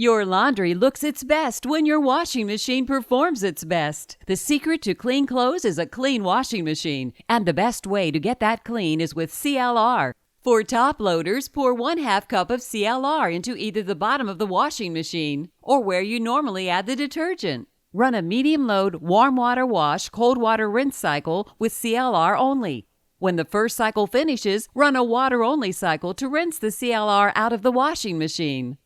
Your laundry looks its best when your washing machine performs its best. The secret to clean clothes is a clean washing machine, and the best way to get that clean is with CLR. For top loaders, pour 1/2 cup of CLR into either the bottom of the washing machine or where you normally add the detergent. Run a medium load warm water wash, cold water rinse cycle with CLR only. When the first cycle finishes, run a water only cycle to rinse the CLR out of the washing machine.